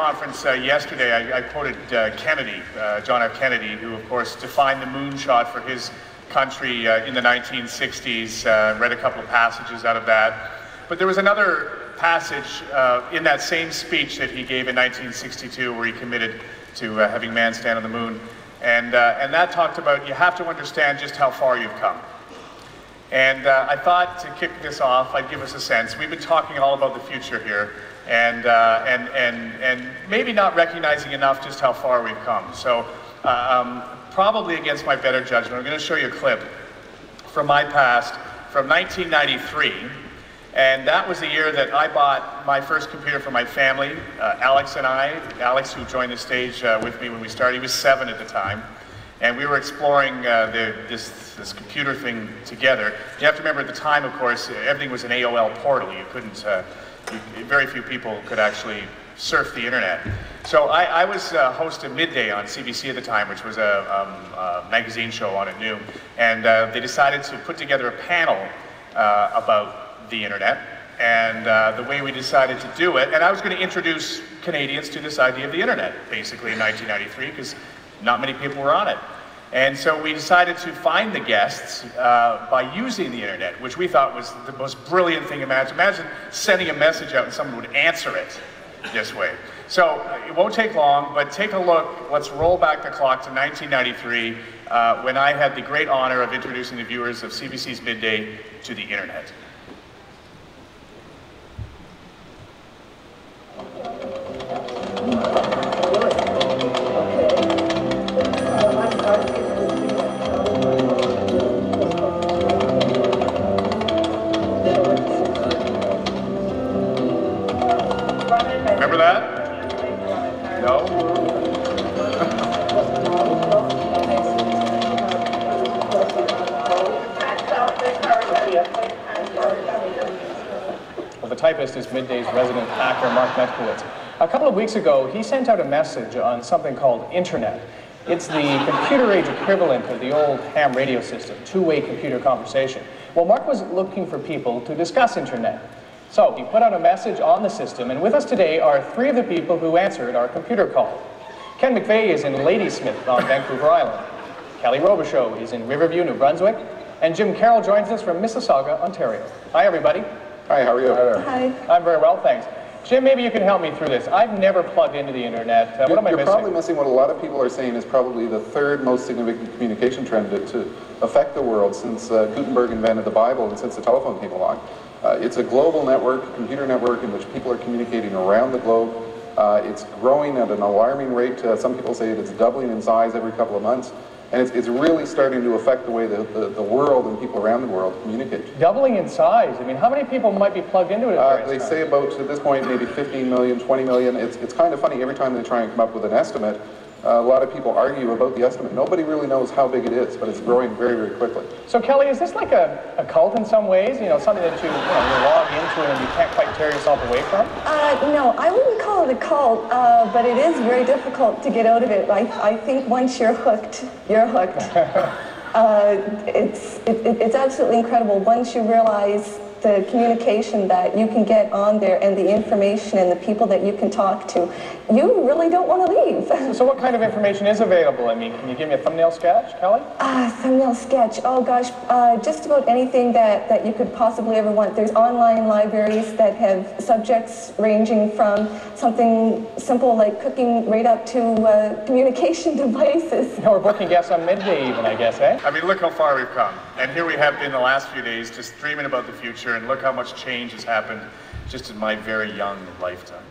conference yesterday, I quoted Kennedy, John F. Kennedy, who of course defined the moonshot for his country in the 1960s. Read a couple of passages out of that. But there was another passage in that same speech that he gave in 1962 where he committed to having man stand on the moon. And that talked about, you have to understand just how far you've come. And I thought to kick this off, I'd give us a sense. We've been talking all about the future here, and maybe not recognizing enough just how far we've come. So probably against my better judgment, I'm going to show you a clip from my past from 1993. And that was the year that I bought my first computer for my family. Alex and I, Alex who joined the stage with me when we started, he was 7 at the time. And we were exploring this computer thing together. You have to remember at the time, of course, everything was an AOL portal. You couldn't, very few people could actually surf the internet. So I was host of Midday on CBC at the time, which was a magazine show on at noon. And they decided to put together a panel about the internet. And the way we decided to do it, and I was going to introduce Canadians to this idea of the internet, basically in 1993, because not many people were on it. And so we decided to find the guests by using the internet, which we thought was the most brilliant thing imaginable. Imagine sending a message out and someone would answer it this way. So it won't take long, but take a look. Let's roll back the clock to 1993, when I had the great honor of introducing the viewers of CBC's Midday to the internet. Remember that? No? Well, the typist is Midday's resident hacker, Mark Metkowitz. A couple of weeks ago, he sent out a message on something called Internet. It's the computer age equivalent of the old ham radio system, two-way computer conversation. Well, Mark was looking for people to discuss Internet. So he put out a message on the system, and with us today are 3 of the people who answered our computer call. Ken McVeigh is in Ladysmith on Vancouver Island. Kelly Robichaud is in Riverview, New Brunswick. And Jim Carroll joins us from Mississauga, Ontario. Hi, everybody. Hi, how are you? Hi. I'm very well, thanks. Jim, maybe you can help me through this. I've never plugged into the internet. What am I missing? You're probably missing what a lot of people are saying is probably the 3rd most significant communication trend to affect the world since Gutenberg invented the Bible and since the telephone came along. It's a global network, a computer network in which people are communicating around the globe. It's growing at an alarming rate. Some people say it's doubling in size every couple of months. And it's really starting to affect the way the world and people around the world communicate. Doubling in size? I mean, how many people might be plugged into it? They say about, at this point, maybe 15 million, 20 million. It's kind of funny, every time they try and come up with an estimate, a lot of people argue about the estimate. Nobody really knows how big it is, but it's growing very, very quickly. So Kelly, is this like a cult in some ways? You know, something that you log into and you can't quite tear yourself away from? No, I wouldn't call it a cult, but it is very difficult to get out of it. I think once you're hooked, you're hooked. It's absolutely incredible once you realize the communication that you can get on there and the information and the people that you can talk to. You really don't want to leave. So what kind of information is available? I mean, can you give me a thumbnail sketch, Kelly? Thumbnail sketch. Oh gosh, just about anything that you could possibly ever want. There's online libraries that have subjects ranging from something simple like cooking right up to communication devices. We're booking guests on Midday even, I guess, eh? I mean, look how far we've come. And here we have been the last few days just dreaming about the future, and look how much change has happened just in my very young lifetime.